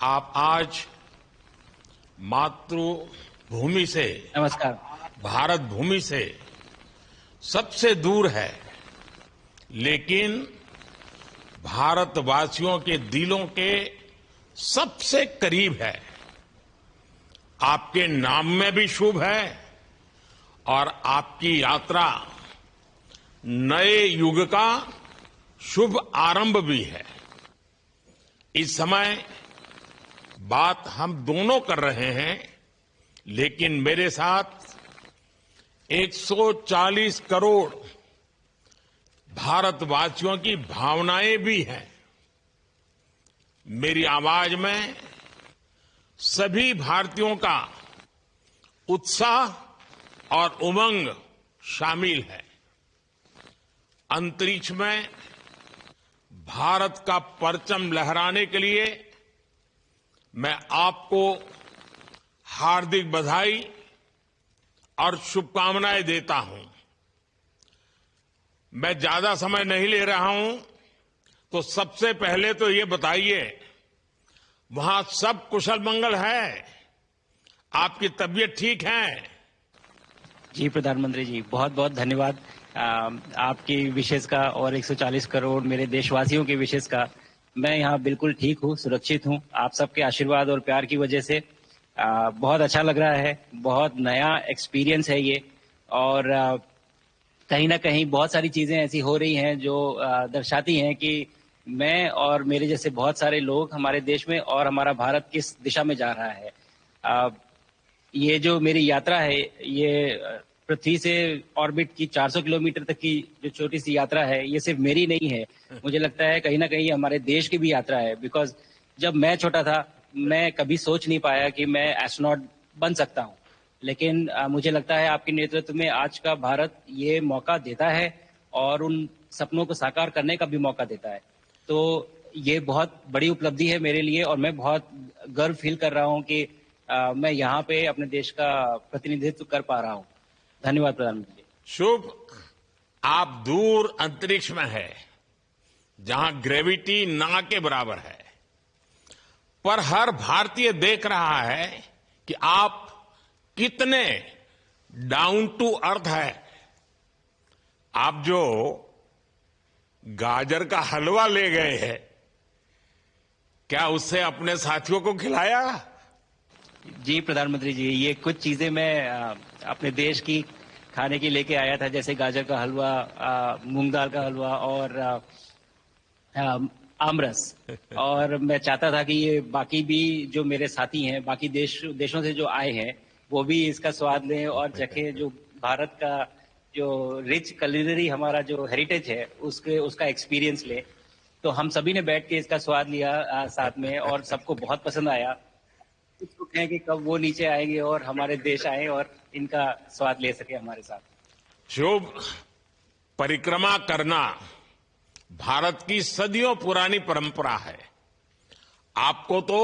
आप आज मातृभूमि से, नमस्कार। भारत भूमि से सबसे दूर है, लेकिन भारतवासियों के दिलों के सबसे करीब है। आपके नाम में भी शुभ है और आपकी यात्रा नए युग का शुभ आरंभ भी है। इस समय बात हम दोनों कर रहे हैं, लेकिन मेरे साथ 140 करोड़ भारतवासियों की भावनाएं भी हैं। मेरी आवाज में सभी भारतीयों का उत्साह और उमंग शामिल है। अंतरिक्ष में भारत का परचम लहराने के लिए मैं आपको हार्दिक बधाई और शुभकामनाएं देता हूं। मैं ज्यादा समय नहीं ले रहा हूं, तो सबसे पहले तो ये बताइए, वहां सब कुशल मंगल है? आपकी तबीयत ठीक है? जी प्रधानमंत्री जी, बहुत बहुत धन्यवाद आपकी विशेष का और 140 करोड़ मेरे देशवासियों की विशेष का। मैं यहाँ बिल्कुल ठीक हूँ, सुरक्षित हूँ। आप सबके आशीर्वाद और प्यार की वजह से बहुत अच्छा लग रहा है। बहुत नया एक्सपीरियंस है ये, और कहीं ना कहीं बहुत सारी चीजें ऐसी हो रही हैं जो दर्शाती हैं कि मैं और मेरे जैसे बहुत सारे लोग हमारे देश में और हमारा भारत किस दिशा में जा रहा है। ये जो मेरी यात्रा है, ये पृथ्वी से ऑर्बिट की 400 किलोमीटर तक की जो छोटी सी यात्रा है, ये सिर्फ मेरी नहीं है। मुझे लगता है कहीं ना कहीं हमारे देश की भी यात्रा है। बिकॉज जब मैं छोटा था, मैं कभी सोच नहीं पाया कि मैं एस्ट्रोनॉट बन सकता हूँ, लेकिन मुझे लगता है आपके नेतृत्व में आज का भारत ये मौका देता है और उन सपनों को साकार करने का भी मौका देता है। तो ये बहुत बड़ी उपलब्धि है मेरे लिए, और मैं बहुत गर्व फील कर रहा हूँ कि मैं यहाँ पे अपने देश का प्रतिनिधित्व कर पा रहा हूँ। धन्यवाद प्रधानमंत्री जी। शुभ। आप दूर अंतरिक्ष में है, जहां ग्रेविटी ना के बराबर है, पर हर भारतीय देख रहा है कि आप कितने डाउन टू अर्थ है। आप जो गाजर का हलवा ले गए हैं, क्या उससे अपने साथियों को खिलाया? जी प्रधानमंत्री जी, ये कुछ चीजें मैं अपने देश की खाने की लेके आया था, जैसे गाजर का हलवा, मूंग दाल का हलवा और आमरस। और मैं चाहता था कि ये बाकी भी जो मेरे साथी हैं, बाकी देशों से जो आए हैं, वो भी इसका स्वाद लें और चखें, जो भारत का जो रिच कलिनरी हमारा जो हेरिटेज है उसका एक्सपीरियंस ले। तो हम सभी ने बैठ के इसका स्वाद लिया साथ में, और सबको बहुत पसंद आया। कुछ लोग कहें कि कब वो नीचे आएंगे और हमारे देश आए और इनका स्वाद ले सके हमारे साथ। शुभ। परिक्रमा करना भारत की सदियों पुरानी परंपरा है। आपको तो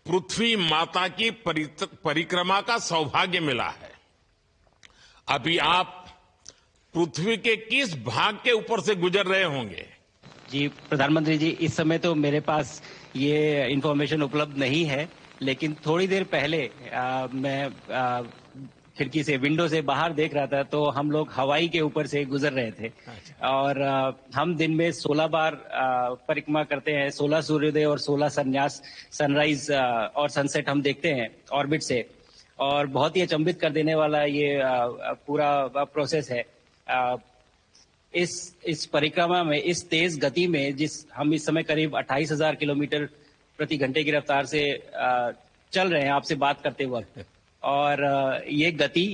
पृथ्वी माता की परिक्रमा का सौभाग्य मिला है। अभी आप पृथ्वी के किस भाग के ऊपर से गुजर रहे होंगे? जी प्रधानमंत्री जी, इस समय तो मेरे पास ये इंफॉर्मेशन उपलब्ध नहीं है, लेकिन थोड़ी देर पहले मैं खिड़की से, विंडो से बाहर देख रहा था, तो हम लोग हवाई के ऊपर से गुजर रहे थे। और हम दिन में 16 बार परिक्रमा करते हैं, 16 सूर्योदय और 16 संन्यास, सनराइज और सनसेट हम देखते हैं ऑर्बिट से। और बहुत ही अचंभित कर देने वाला ये पूरा प्रोसेस है। इस परिक्रमा में, इस तेज गति में, हम इस समय करीब 28,000 किलोमीटर प्रति घंटे की रफ्तार से चल रहे हैं आपसे बात करते वक्त, और ये गति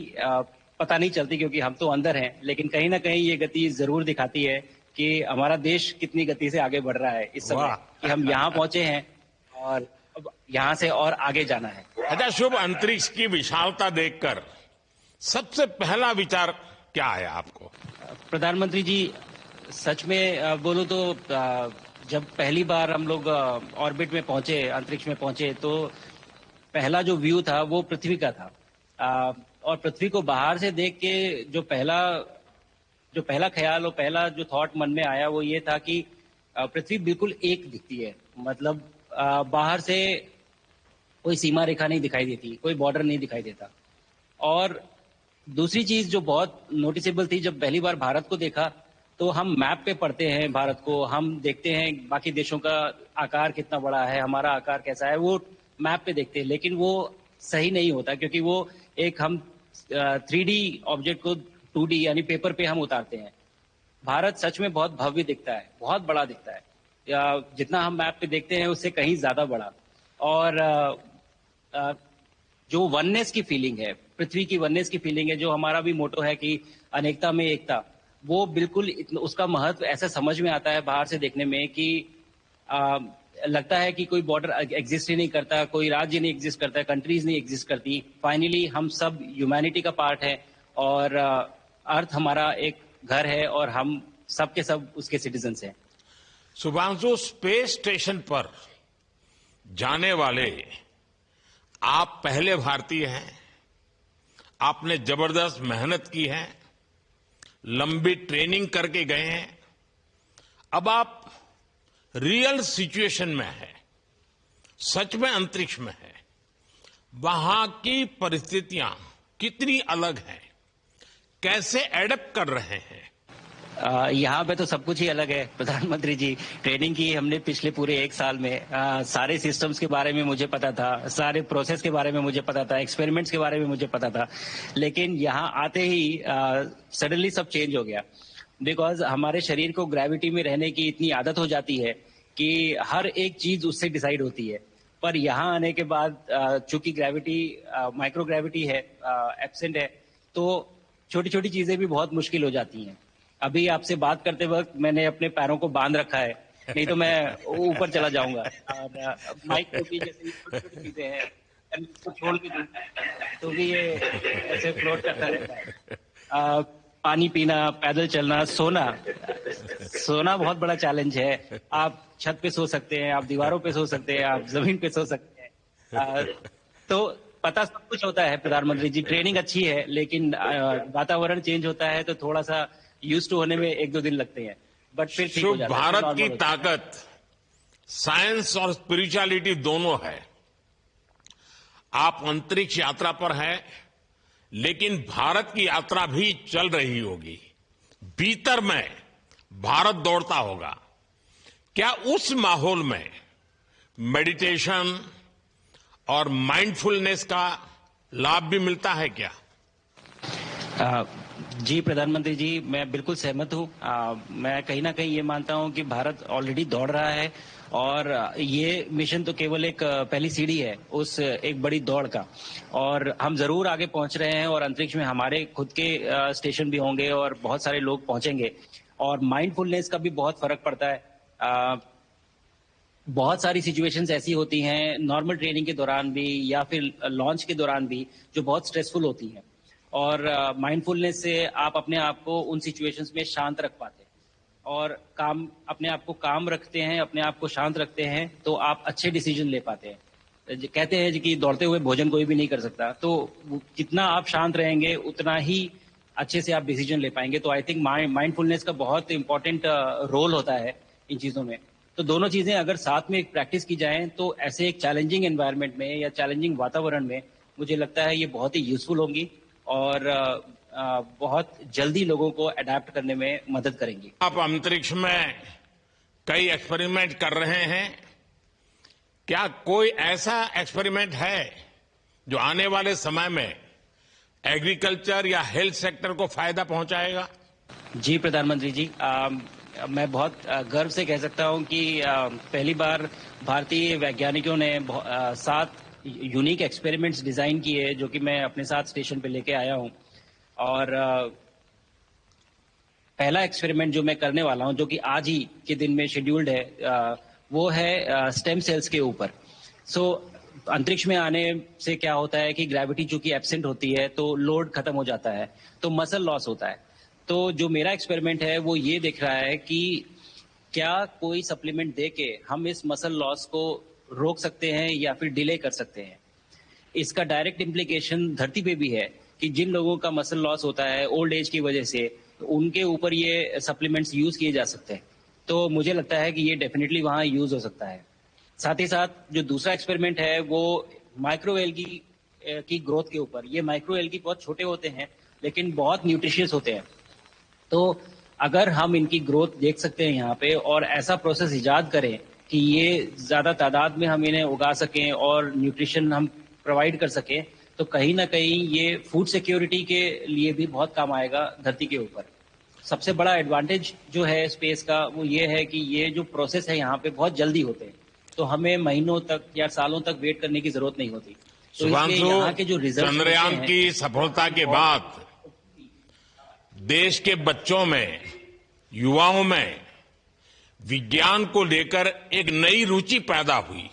पता नहीं चलती क्योंकि हम तो अंदर हैं, लेकिन कहीं ना कहीं ये गति जरूर दिखाती है कि हमारा देश कितनी गति से आगे बढ़ रहा है इस समय, कि हम यहाँ पहुंचे हैं और अब यहाँ से और आगे जाना है। अच्छा शुभ, अंतरिक्ष की विशालता देखकर सबसे पहला विचार क्या आया आपको? प्रधानमंत्री जी, सच में बोलो तो जब पहली बार हम लोग ऑर्बिट में पहुंचे, अंतरिक्ष में पहुंचे, तो पहला जो व्यू था वो पृथ्वी का था। और पृथ्वी को बाहर से देख के जो पहला ख्याल और पहला जो थॉट मन में आया वो ये था कि पृथ्वी बिल्कुल एक दिखती है। मतलब बाहर से कोई सीमा रेखा नहीं दिखाई देती, कोई बॉर्डर नहीं दिखाई देता। और दूसरी चीज जो बहुत नोटिसेबल थी, जब पहली बार भारत को देखा तो हम मैप पे पढ़ते हैं भारत को, हम देखते हैं बाकी देशों का आकार कितना बड़ा है, हमारा आकार कैसा है, वो मैप पे देखते हैं, लेकिन वो सही नहीं होता, क्योंकि वो एक हम 3D ऑब्जेक्ट को 2D यानी पेपर पे हम उतारते हैं। भारत सच में बहुत भव्य दिखता है, बहुत बड़ा दिखता है, या जितना हम मैप पे देखते हैं उससे कहीं ज्यादा बड़ा। और जो वननेस की फीलिंग है, पृथ्वी की वननेस की फीलिंग है, जो हमारा भी मोटो है कि अनेकता में एकता, वो बिल्कुल उसका महत्व ऐसा समझ में आता है बाहर से देखने में कि लगता है कि कोई बॉर्डर एग्जिस्ट ही नहीं करता, कोई राज्य नहीं एग्जिस्ट करता, कंट्रीज नहीं एग्जिस्ट करती। फाइनली हम सब ह्यूमैनिटी का पार्ट है और अर्थ हमारा एक घर है और हम सब के सब उसके सिटीजन्स हैं। शुभांशु, स्पेस स्टेशन पर जाने वाले आप पहले भारतीय हैं। आपने जबरदस्त मेहनत की है, लंबी ट्रेनिंग करके गए हैं। अब आप रियल सिचुएशन में है, सच में अंतरिक्ष में है। वहां की परिस्थितियां कितनी अलग हैं, कैसे एडप्ट कर रहे हैं? यहाँ पे तो सब कुछ ही अलग है प्रधानमंत्री जी। ट्रेनिंग की हमने पिछले पूरे 1 साल में। सारे सिस्टम्स के बारे में मुझे पता था, सारे प्रोसेस के बारे में मुझे पता था, एक्सपेरिमेंट्स के बारे में मुझे पता था, लेकिन यहाँ आते ही सडनली सब चेंज हो गया। बिकॉज हमारे शरीर को ग्रेविटी में रहने की इतनी आदत हो जाती है कि हर एक चीज उससे डिसाइड होती है। पर यहाँ आने के बाद चूंकि ग्रेविटी माइक्रो ग्रेविटी है, एब्सेंट है, तो छोटी छोटी चीजें भी बहुत मुश्किल हो जाती हैं। अभी आपसे बात करते वक्त मैंने अपने पैरों को बांध रखा है, नहीं तो मैं ऊपर चला जाऊंगा। माइक को भी जैसे छोटी चीजें हैं, इसको छोड़ के दूं तो भी ये ऐसे फ्लोट करता रहता है। पानी पीना, पैदल चलना, सोना बहुत बड़ा चैलेंज है। आप छत पे सो सकते हैं, आप दीवारों पे सो सकते हैं, आप जमीन पे सो सकते हैं। तो पता सब कुछ होता है प्रधानमंत्री जी, ट्रेनिंग अच्छी है, लेकिन वातावरण चेंज होता है तो थोड़ा सा यूज टू होने में 1-2 दिन लगते हैं, बट फिर ठीक हो जाता है। भारत की ताकत साइंस और स्पिरिचुअलिटी दोनों है। आप अंतरिक्ष यात्रा पर हैं, लेकिन भारत की यात्रा भी चल रही होगी। भीतर में भारत दौड़ता होगा। क्या उस माहौल में मेडिटेशन और माइंडफुलनेस का लाभ भी मिलता है क्या? जी प्रधानमंत्री जी, मैं बिल्कुल सहमत हूँ। मैं कहीं ना कहीं ये मानता हूँ कि भारत ऑलरेडी दौड़ रहा है और ये मिशन तो केवल एक पहली सीढ़ी है उस एक बड़ी दौड़ का, और हम जरूर आगे पहुंच रहे हैं और अंतरिक्ष में हमारे खुद के स्टेशन भी होंगे और बहुत सारे लोग पहुंचेंगे। और माइंडफुलनेस का भी बहुत फर्क पड़ता है। बहुत सारी सिचुएशंस ऐसी होती हैं नॉर्मल ट्रेनिंग के दौरान भी या फिर लॉन्च के दौरान भी, जो बहुत स्ट्रेसफुल होती हैं, और माइंडफुलनेस से आप अपने आप को उन सिचुएशंस में शांत रख पाते हैं और अपने आप को काम रखते हैं, अपने आप को शांत रखते हैं, तो आप अच्छे डिसीजन ले पाते हैं। कहते हैं कि दौड़ते हुए भोजन कोई भी नहीं कर सकता, तो जितना आप शांत रहेंगे उतना ही अच्छे से आप डिसीजन ले पाएंगे। तो आई थिंक माइंडफुलनेस का बहुत इंपॉर्टेंट रोल होता है इन चीजों में। तो दोनों चीजें अगर साथ में प्रैक्टिस की जाएं तो ऐसे एक चैलेंजिंग एनवायरनमेंट में या चैलेंजिंग वातावरण में मुझे लगता है ये बहुत ही यूजफुल होंगी और बहुत जल्दी लोगों को अडेप्ट करने में मदद करेंगी। आप अंतरिक्ष में कई एक्सपेरिमेंट कर रहे हैं। क्या कोई ऐसा एक्सपेरिमेंट है जो आने वाले समय में एग्रीकल्चर या हेल्थ सेक्टर को फायदा पहुंचाएगा? जी प्रधानमंत्री जी, मैं बहुत गर्व से कह सकता हूं कि पहली बार भारतीय वैज्ञानिकों ने 7 यूनिक एक्सपेरिमेंट्स डिजाइन किए, जो कि मैं अपने साथ स्टेशन पे लेके आया हूं। और पहला एक्सपेरिमेंट जो मैं करने वाला हूं, जो कि आज ही के दिन में शेड्यूल्ड है, वो है स्टेम सेल्स के ऊपर। अंतरिक्ष में आने से क्या होता है कि ग्रेविटी चूंकि एब्सेंट होती है तो लोड खत्म हो जाता है, तो मसल लॉस होता है। तो जो मेरा एक्सपेरिमेंट है वो ये देख रहा है कि क्या कोई सप्लीमेंट दे के हम इस मसल लॉस को रोक सकते हैं या फिर डिले कर सकते हैं। इसका डायरेक्ट इम्प्लीकेशन धरती पे भी है कि जिन लोगों का मसल लॉस होता है ओल्ड एज की वजह से, उनके ऊपर ये सप्लीमेंट्स यूज किए जा सकते हैं। तो मुझे लगता है कि ये डेफिनेटली वहां यूज हो सकता है। साथ ही साथ जो दूसरा एक्सपेरिमेंट है वो माइक्रो एल्गी की ग्रोथ के ऊपर। ये माइक्रो एल्गी बहुत छोटे होते हैं लेकिन बहुत न्यूट्रिशियस होते हैं। तो अगर हम इनकी ग्रोथ देख सकते हैं यहाँ पे और ऐसा प्रोसेस इजाद करें कि ये ज्यादा तादाद में हम इन्हें उगा सकें और न्यूट्रिशन हम प्रोवाइड कर सकें, तो कहीं ना कहीं ये फूड सिक्योरिटी के लिए भी बहुत काम आएगा धरती के ऊपर। सबसे बड़ा एडवांटेज जो है स्पेस का वो ये है कि ये जो प्रोसेस है यहाँ पे बहुत जल्दी होते हैं, तो हमें महीनों तक या सालों तक वेट करने की जरूरत नहीं होती। तो इसलिए यहाँ के जो रिजल्ट चंद्रयान की सफलता के बाद देश के बच्चों में, युवाओं में विज्ञान को लेकर एक नई रुचि पैदा हुई।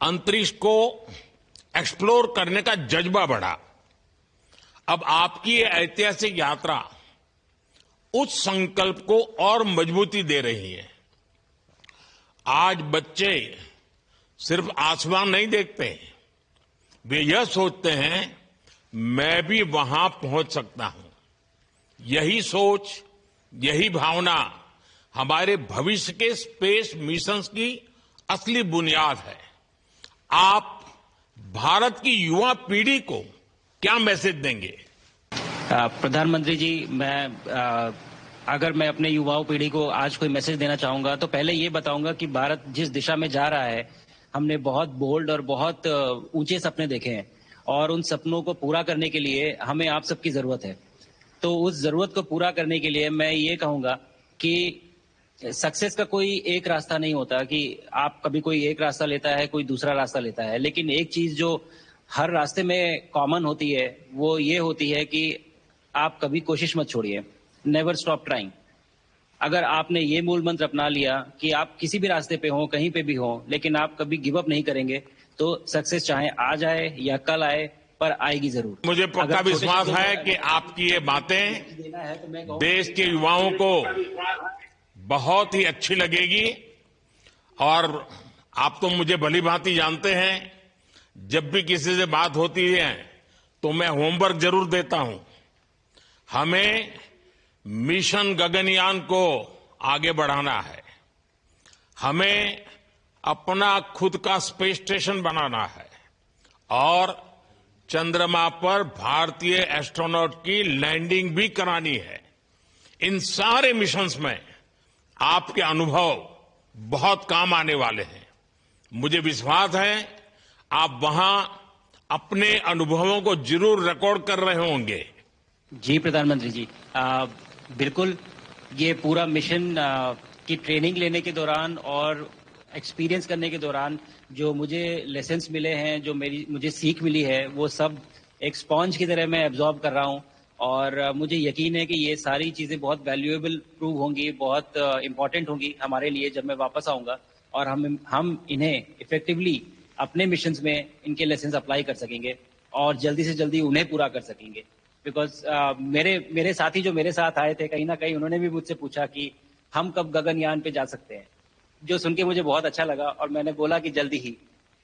अंतरिक्ष को एक्सप्लोर करने का जज्बा बढ़ा। अब आपकी ये ऐतिहासिक यात्रा उस संकल्प को और मजबूती दे रही है। आज बच्चे सिर्फ आसमान नहीं देखते, वे यह सोचते हैं मैं भी वहां पहुंच सकता हूं। यही सोच, यही भावना हमारे भविष्य के स्पेस मिशंस की असली बुनियाद है। आप भारत की युवा पीढ़ी को क्या मैसेज देंगे? प्रधानमंत्री जी, अगर मैं अपने युवाओं पीढ़ी को आज कोई मैसेज देना चाहूंगा तो पहले ये बताऊंगा कि भारत जिस दिशा में जा रहा है, हमने बहुत बोल्ड और बहुत ऊंचे सपने देखे हैं और उन सपनों को पूरा करने के लिए हमें आप सबकी जरूरत है। तो उस जरूरत को पूरा करने के लिए मैं ये कहूंगा कि सक्सेस का कोई एक रास्ता नहीं होता कि आप कभी कोई एक रास्ता लेता है, कोई दूसरा रास्ता लेता है, लेकिन एक चीज जो हर रास्ते में कॉमन होती है वो ये होती है कि आप कभी कोशिश मत छोड़िए, नेवर स्टॉप ट्राइंग। अगर आपने ये मूल मंत्र अपना लिया कि आप किसी भी रास्ते पे हो, कहीं पे भी हो, लेकिन आप कभी गिव अप नहीं करेंगे, तो सक्सेस चाहे आज आए या कल आए पर आएगी जरूर। मुझे पक्का विश्वास है कि आपकी ये बातें देश के युवाओं को बहुत ही अच्छी लगेगी। और आप तो मुझे भली भांति जानते हैं, जब भी किसी से बात होती है तो मैं होमवर्क जरूर देता हूं। हमें मिशन गगनयान को आगे बढ़ाना है, हमें अपना खुद का स्पेस स्टेशन बनाना है और चंद्रमा पर भारतीय एस्ट्रोनॉट की लैंडिंग भी करानी है। इन सारे मिशंस में आपके अनुभव बहुत काम आने वाले हैं। मुझे विश्वास है आप वहां अपने अनुभवों को जरूर रिकॉर्ड कर रहे होंगे। जी प्रधानमंत्री जी, बिल्कुल। ये पूरा मिशन की ट्रेनिंग लेने के दौरान और एक्सपीरियंस करने के दौरान जो मुझे लेसन्स मिले हैं, जो मुझे सीख मिली है, वो सब एक स्पॉन्ज की तरह मैं एब्जॉर्ब कर रहा हूं और मुझे यकीन है कि ये सारी चीजें बहुत वैल्यूएबल प्रूव होंगी, बहुत इंपॉर्टेंट होंगी हमारे लिए जब मैं वापस आऊंगा और हम इन्हें इफेक्टिवली अपने मिशंस में इनके लेसन्स अप्लाई कर सकेंगे और जल्दी से जल्दी उन्हें पूरा कर सकेंगे। बिकॉज मेरे साथी जो मेरे साथ आए थे, कहीं ना कहीं उन्होंने भी मुझसे पूछा कि हम कब गगनयान पे जा सकते हैं, जो सुन के मुझे बहुत अच्छा लगा और मैंने बोला कि जल्दी ही।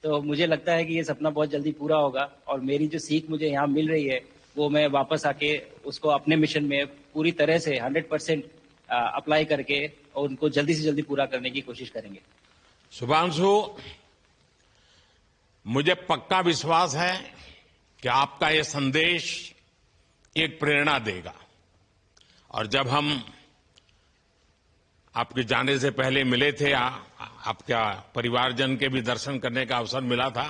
तो मुझे लगता है कि ये सपना बहुत जल्दी पूरा होगा और मेरी जो सीख मुझे यहाँ मिल रही है वो मैं वापस आके उसको अपने मिशन में पूरी तरह से 100% अप्लाई करके और उनको जल्दी से जल्दी पूरा करने की कोशिश करेंगे। शुभांशु, मुझे पक्का विश्वास है कि आपका ये संदेश एक प्रेरणा देगा। और जब हम आपके जाने से पहले मिले थे, आपका परिवारजन के भी दर्शन करने का अवसर मिला था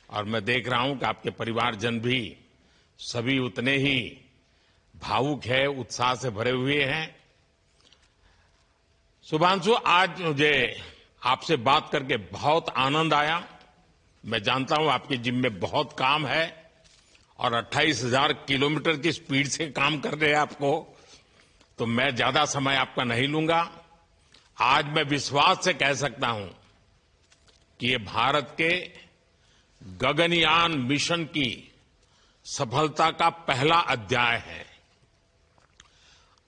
और मैं देख रहा हूं कि आपके परिवारजन भी सभी उतने ही भावुक है, उत्साह से भरे हुए हैं। शुभांशु, आज मुझे आपसे बात करके बहुत आनंद आया। मैं जानता हूं आपके जिम में बहुत काम है और 28,000 किलोमीटर की स्पीड से काम कर रहे हैं आपको, तो मैं ज्यादा समय आपका नहीं लूंगा। आज मैं विश्वास से कह सकता हूं कि ये भारत के गगनयान मिशन की सफलता का पहला अध्याय है।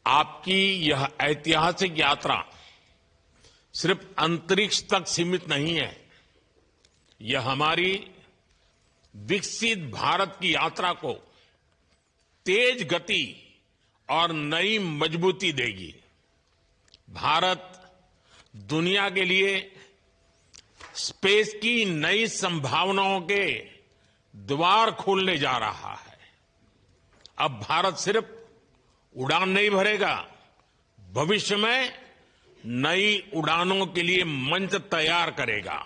आपकी यह ऐतिहासिक यात्रा सिर्फ अंतरिक्ष तक सीमित नहीं है, यह हमारी विकसित भारत की यात्रा को तेज गति और नई मजबूती देगी। भारत दुनिया के लिए स्पेस की नई संभावनाओं के द्वार खोलने जा रहा है। अब भारत सिर्फ उड़ान नहीं भरेगा, भविष्य में नई उड़ानों के लिए मंच तैयार करेगा।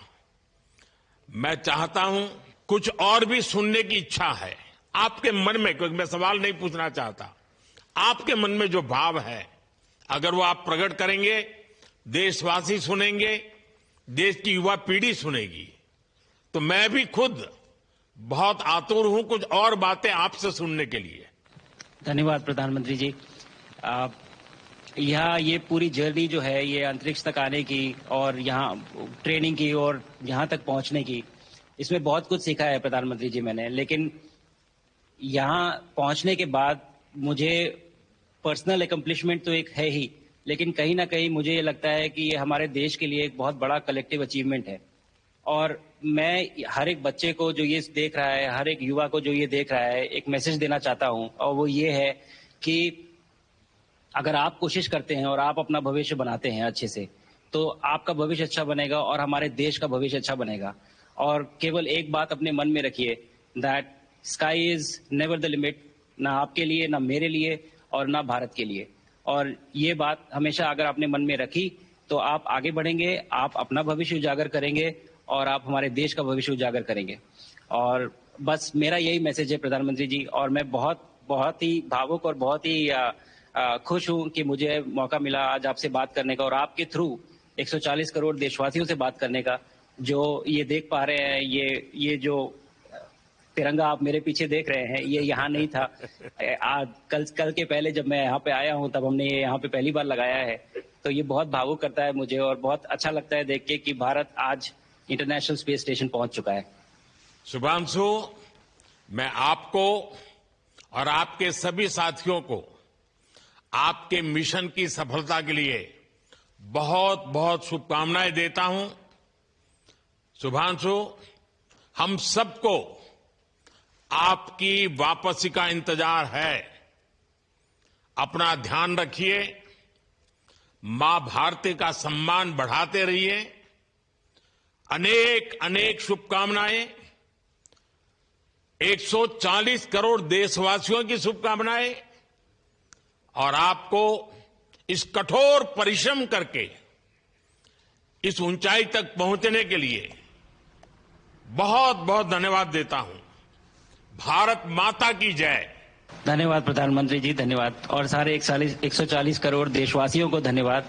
मैं चाहता हूं, कुछ और भी सुनने की इच्छा है आपके मन में, क्योंकि मैं सवाल नहीं पूछना चाहता, आपके मन में जो भाव है अगर वो आप प्रकट करेंगे, देशवासी सुनेंगे, देश की युवा पीढ़ी सुनेगी, तो मैं भी खुद बहुत आतुर हूं कुछ और बातें आपसे सुनने के लिए। धन्यवाद प्रधानमंत्री जी। यहाँ ये पूरी जर्नी जो है, ये अंतरिक्ष तक आने की और यहाँ ट्रेनिंग की और यहाँ तक पहुँचने की, इसमें बहुत कुछ सीखा है प्रधानमंत्री जी मैंने। लेकिन यहाँ पहुँचने के बाद मुझे पर्सनल एकम्प्लिशमेंट तो एक है ही, लेकिन कहीं ना कहीं मुझे ये लगता है कि ये हमारे देश के लिए एक बहुत बड़ा कलेक्टिव अचीवमेंट है। और मैं हर एक बच्चे को जो ये देख रहा है, हर एक युवा को जो ये देख रहा है, एक मैसेज देना चाहता हूं, और वो ये है कि अगर आप कोशिश करते हैं और आप अपना भविष्य बनाते हैं अच्छे से, तो आपका भविष्य अच्छा बनेगा और हमारे देश का भविष्य अच्छा बनेगा। और केवल एक बात अपने मन में रखिए, that sky is never the limit, ना आपके लिए, ना मेरे लिए और ना भारत के लिए। और ये बात हमेशा अगर आपने मन में रखी तो आप आगे बढ़ेंगे, आप अपना भविष्य उजागर करेंगे और आप हमारे देश का भविष्य उजागर करेंगे। और बस मेरा यही मैसेज है प्रधानमंत्री जी। और मैं बहुत ही भावुक और बहुत ही खुश हूं कि मुझे मौका मिला आज आपसे बात करने का और आपके थ्रू 140 करोड़ देशवासियों से बात करने का। जो ये देख पा रहे हैं, ये जो तिरंगा आप मेरे पीछे देख रहे हैं, ये यहाँ नहीं था। आज कल के पहले जब मैं यहाँ पे आया हूँ तब हमने ये यहाँ पे पहली बार लगाया है। तो ये बहुत भावुक करता है मुझे और बहुत अच्छा लगता है देख के कि भारत आज इंटरनेशनल स्पेस स्टेशन पहुंच चुका है। शुभांशु, मैं आपको और आपके सभी साथियों को आपके मिशन की सफलता के लिए बहुत बहुत शुभकामनाएं देता हूं। शुभांशु, हम सबको आपकी वापसी का इंतजार है। अपना ध्यान रखिए, मां भारती का सम्मान बढ़ाते रहिए। अनेक अनेक शुभकामनाएं, 140 करोड़ देशवासियों की शुभकामनाएं, और आपको इस कठोर परिश्रम करके इस ऊंचाई तक पहुंचने के लिए बहुत बहुत धन्यवाद देता हूं। भारत माता की जय। धन्यवाद प्रधानमंत्री जी, धन्यवाद। और सारे 140 करोड़ देशवासियों को धन्यवाद।